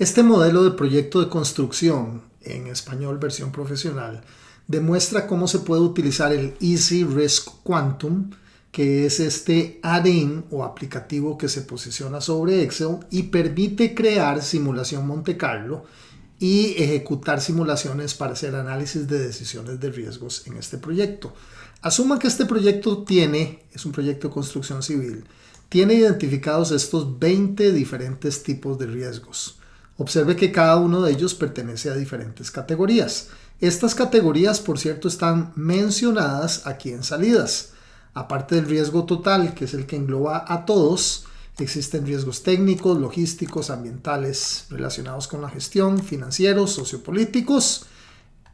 Este modelo de proyecto de construcción, en español versión profesional, demuestra cómo se puede utilizar el Easy Risk Quantum, que es este add-in o aplicativo que se posiciona sobre Excel y permite crear simulación Monte Carlo y ejecutar simulaciones para hacer análisis de decisiones de riesgos en este proyecto. Asuma que este proyecto es un proyecto de construcción civil, tiene identificados estos 20 diferentes tipos de riesgos. Observe que cada uno de ellos pertenece a diferentes categorías. Estas categorías, por cierto, están mencionadas aquí en salidas. Aparte del riesgo total, que es el que engloba a todos, existen riesgos técnicos, logísticos, ambientales, relacionados con la gestión, financieros, sociopolíticos,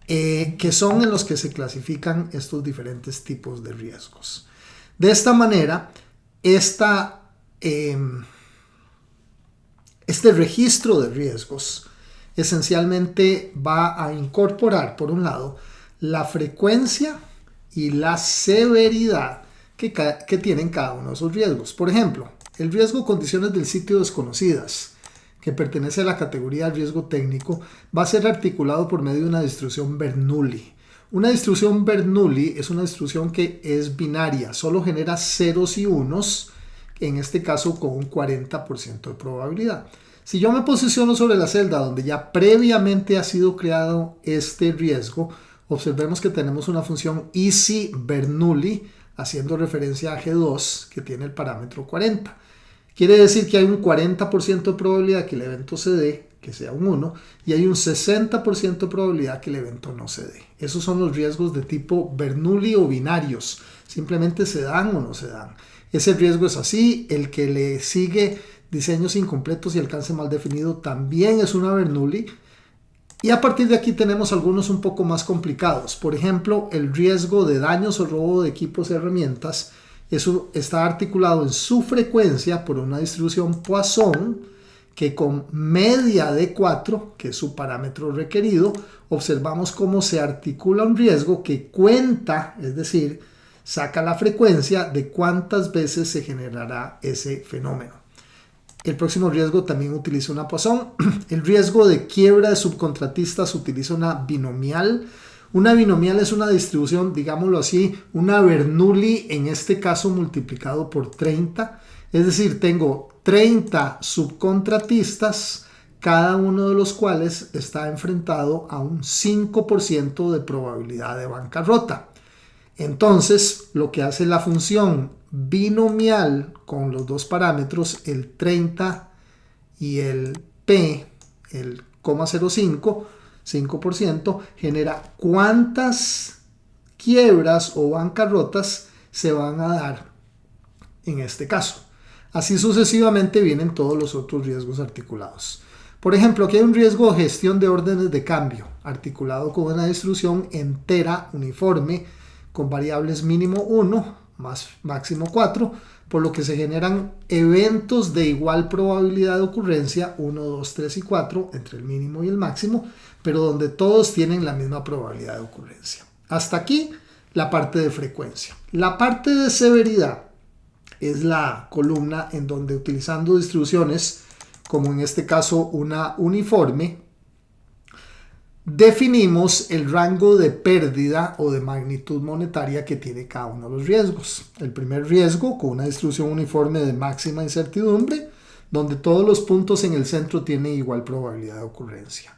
que son en los que se clasifican estos diferentes tipos de riesgos. De esta manera, este registro de riesgos esencialmente va a incorporar, por un lado, la frecuencia y la severidad que tienen cada uno de esos riesgos. Por ejemplo, el riesgo condiciones del sitio desconocidas, que pertenece a la categoría de riesgo técnico, va a ser articulado por medio de una distribución Bernoulli. Una distribución Bernoulli es una distribución que es binaria, solo genera ceros y unos, en este caso con un 40% de probabilidad. Si yo me posiciono sobre la celda donde ya previamente ha sido creado este riesgo, observemos que tenemos una función Easy Bernoulli haciendo referencia a G2 que tiene el parámetro 40. Quiere decir que hay un 40% de probabilidad que el evento se dé, que sea un 1, y hay un 60% de probabilidad que el evento no se dé. Esos son los riesgos de tipo Bernoulli o binarios. Simplemente se dan o no se dan. Ese riesgo es así. El que le sigue diseños incompletos y alcance mal definido también es una Bernoulli. Y a partir de aquí tenemos algunos un poco más complicados. Por ejemplo, el riesgo de daños o robo de equipos y herramientas. Eso está articulado en su frecuencia por una distribución Poisson que con media de 4, que es su parámetro requerido, observamos cómo se articula un riesgo que cuenta, es decir, saca la frecuencia de cuántas veces se generará ese fenómeno. El próximo riesgo también utiliza una Poisson. El riesgo de quiebra de subcontratistas utiliza una binomial. Una binomial es una distribución, digámoslo así, una Bernoulli, en este caso multiplicado por 30. Es decir, tengo 30 subcontratistas, cada uno de los cuales está enfrentado a un 5% de probabilidad de bancarrota. Entonces, lo que hace la función binomial con los dos parámetros, el 30 y el P, el 0,05%, genera cuántas quiebras o bancarrotas se van a dar en este caso. Así sucesivamente vienen todos los otros riesgos articulados. Por ejemplo, aquí hay un riesgo de gestión de órdenes de cambio, articulado con una distribución entera uniforme, con variables mínimo 1 más máximo 4, por lo que se generan eventos de igual probabilidad de ocurrencia, 1, 2, 3 y 4, entre el mínimo y el máximo, pero donde todos tienen la misma probabilidad de ocurrencia. Hasta aquí la parte de frecuencia. La parte de severidad es la columna en donde, utilizando distribuciones, como en este caso una uniforme, definimos el rango de pérdida o de magnitud monetaria que tiene cada uno de los riesgos. El primer riesgo, con una distribución uniforme de máxima incertidumbre, donde todos los puntos en el centro tienen igual probabilidad de ocurrencia.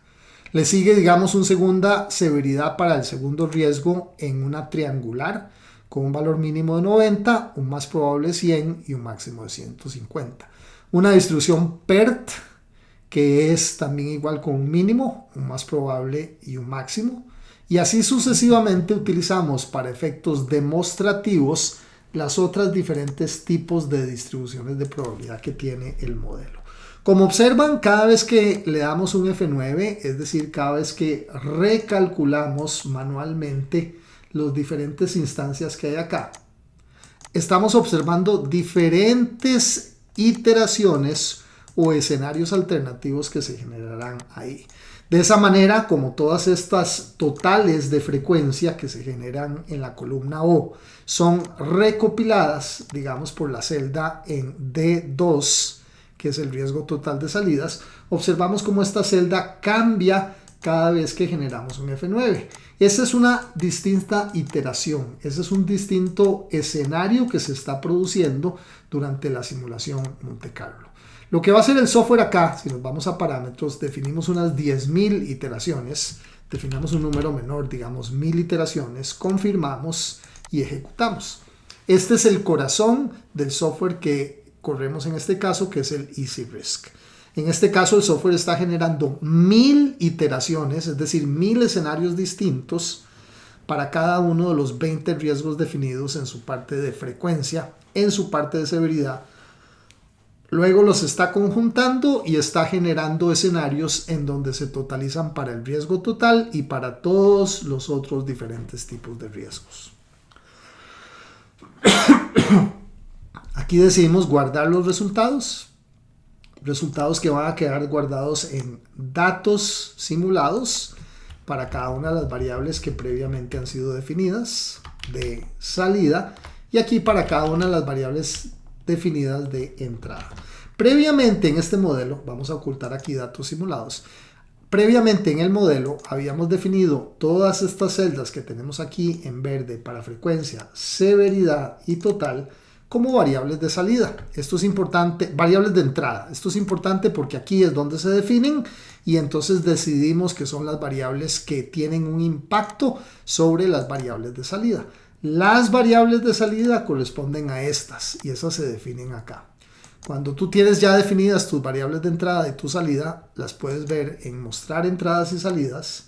Le sigue, digamos, una segunda severidad para el segundo riesgo en una triangular, con un valor mínimo de 90, un más probable 100 y un máximo de 150. Una distribución PERT, que es también igual con un mínimo, un más probable y un máximo. Y así sucesivamente utilizamos para efectos demostrativos las otras diferentes tipos de distribuciones de probabilidad que tiene el modelo. Como observan, cada vez que le damos un F9, es decir, cada vez que recalculamos manualmente las diferentes instancias que hay acá, estamos observando diferentes iteraciones o escenarios alternativos que se generarán ahí. De esa manera, como todas estas totales de frecuencia que se generan en la columna O son recopiladas, digamos, por la celda en D2, que es el riesgo total de salidas, observamos cómo esta celda cambia cada vez que generamos un F9. Esa es una distinta iteración, ese es un distinto escenario que se está produciendo durante la simulación Monte Carlo. Lo que va a hacer el software acá, si nos vamos a parámetros, definimos unas 10.000 iteraciones, definamos un número menor, digamos 1000 iteraciones, confirmamos y ejecutamos. Este es el corazón del software que corremos en este caso, que es el EasyRisk. En este caso el software está generando 1000 iteraciones, es decir, 1000 escenarios distintos para cada uno de los 20 riesgos definidos en su parte de frecuencia, en su parte de severidad. Luego los está conjuntando y está generando escenarios en donde se totalizan para el riesgo total y para todos los otros diferentes tipos de riesgos. Aquí decidimos guardar los resultados que van a quedar guardados en datos simulados para cada una de las variables que previamente han sido definidas de salida y aquí para cada una de las variables definidas de entrada. Previamente en este modelo, vamos a ocultar aquí datos simulados, previamente en el modelo habíamos definido todas estas celdas que tenemos aquí en verde para frecuencia, severidad y total como variables de salida. Esto es importante, variables de entrada. Esto es importante porque aquí es donde se definen y entonces decidimos que son las variables que tienen un impacto sobre las variables de salida. Las variables de salida corresponden a estas y esas se definen acá. Cuando tú tienes ya definidas tus variables de entrada y tu salida, las puedes ver en mostrar entradas y salidas,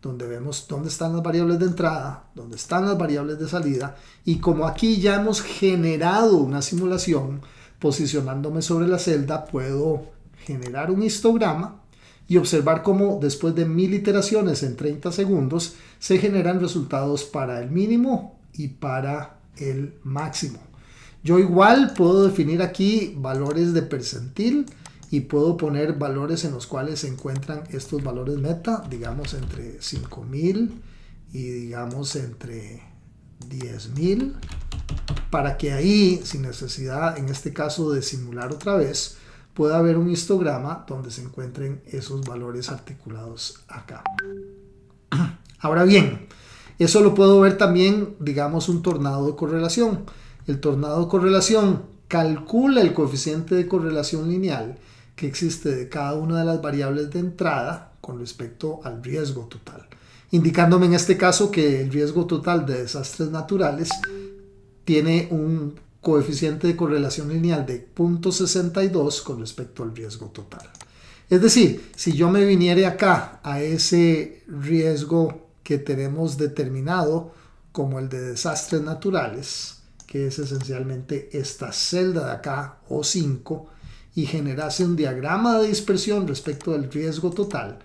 donde vemos dónde están las variables de entrada, dónde están las variables de salida, y como aquí ya hemos generado una simulación, posicionándome sobre la celda, puedo generar un histograma y observar cómo después de 1000 iteraciones en 30 segundos se generan resultados para el mínimo y para el máximo. Yo igual puedo definir aquí valores de percentil y puedo poner valores en los cuales se encuentran estos valores meta, digamos entre 5000 y digamos entre 10.000, para que ahí, sin necesidad en este caso de simular otra vez, pueda haber un histograma donde se encuentren esos valores articulados acá. Ahora bien, eso lo puedo ver también, digamos, un tornado de correlación. El tornado de correlación calcula el coeficiente de correlación lineal que existe de cada una de las variables de entrada con respecto al riesgo total, indicándome en este caso que el riesgo total de desastres naturales tiene un coeficiente de correlación lineal de 0.62 con respecto al riesgo total. Es decir, si yo me viniera acá a ese riesgo que tenemos determinado como el de desastres naturales, que es esencialmente esta celda de acá, O5, y generase un diagrama de dispersión respecto del riesgo total,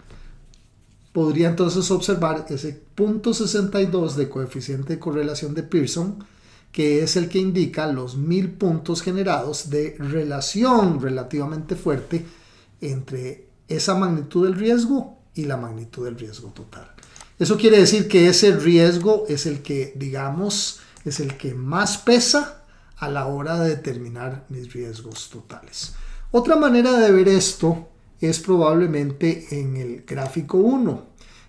podría entonces observar ese 0.62 de coeficiente de correlación de Pearson, que es el que indica los 1000 puntos generados de relación relativamente fuerte entre esa magnitud del riesgo y la magnitud del riesgo total. Eso quiere decir que ese riesgo es el que, digamos, es el que más pesa a la hora de determinar mis riesgos totales. Otra manera de ver esto es probablemente en el gráfico 1.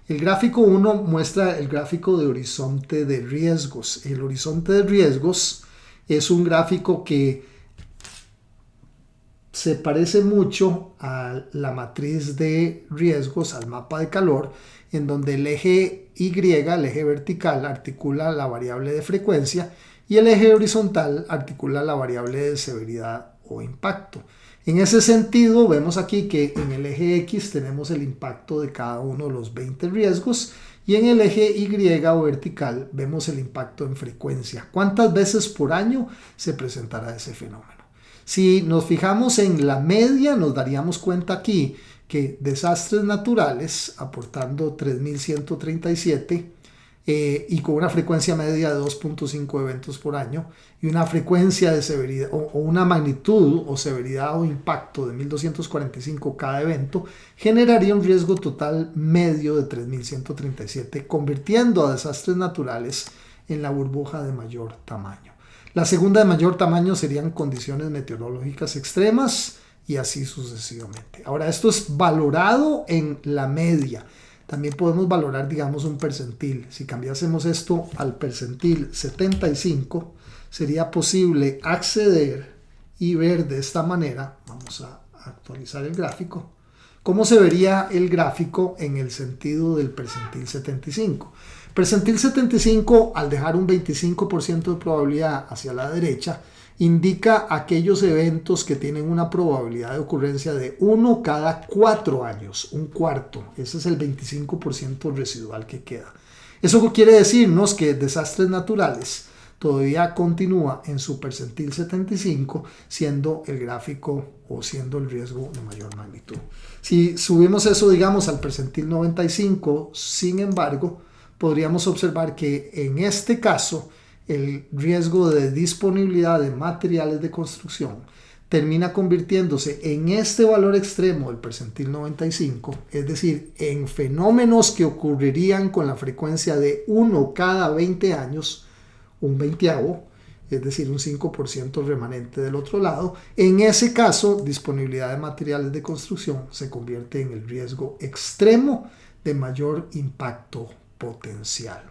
El gráfico 1 muestra el gráfico de horizonte de riesgos. El horizonte de riesgos es un gráfico que se parece mucho a la matriz de riesgos, al mapa de calor, en donde el eje Y, el eje vertical, articula la variable de frecuencia y el eje horizontal articula la variable de severidad o impacto. En ese sentido, vemos aquí que en el eje X tenemos el impacto de cada uno de los 20 riesgos y en el eje Y o vertical vemos el impacto en frecuencia. ¿Cuántas veces por año se presentará ese fenómeno? Si nos fijamos en la media, nos daríamos cuenta aquí que desastres naturales, aportando 3137, y con una frecuencia media de 2.5 eventos por año y una frecuencia de severidad o una magnitud o severidad o impacto de 1245 cada evento, generaría un riesgo total medio de 3137, convirtiendo a desastres naturales en la burbuja de mayor tamaño. La segunda de mayor tamaño serían condiciones meteorológicas extremas y así sucesivamente. Ahora, esto es valorado en la media. También podemos valorar, digamos, un percentil. Si cambiásemos esto al percentil 75, sería posible acceder y ver de esta manera. Vamos a actualizar el gráfico. ¿Cómo se vería el gráfico en el sentido del percentil 75? Percentil 75, al dejar un 25% de probabilidad hacia la derecha, indica aquellos eventos que tienen una probabilidad de ocurrencia de 1 cada 4 años, un cuarto. Ese es el 25% residual que queda. Eso quiere decirnos que desastres naturales todavía continúa en su percentil 75, siendo el gráfico o siendo el riesgo de mayor magnitud. Si subimos eso, digamos, al percentil 95, sin embargo, podríamos observar que en este caso el riesgo de disponibilidad de materiales de construcción termina convirtiéndose en este valor extremo del percentil 95, es decir, en fenómenos que ocurrirían con la frecuencia de 1 cada 20 años, un veinteavo, es decir, un 5% remanente del otro lado. En ese caso, disponibilidad de materiales de construcción se convierte en el riesgo extremo de mayor impacto potencial.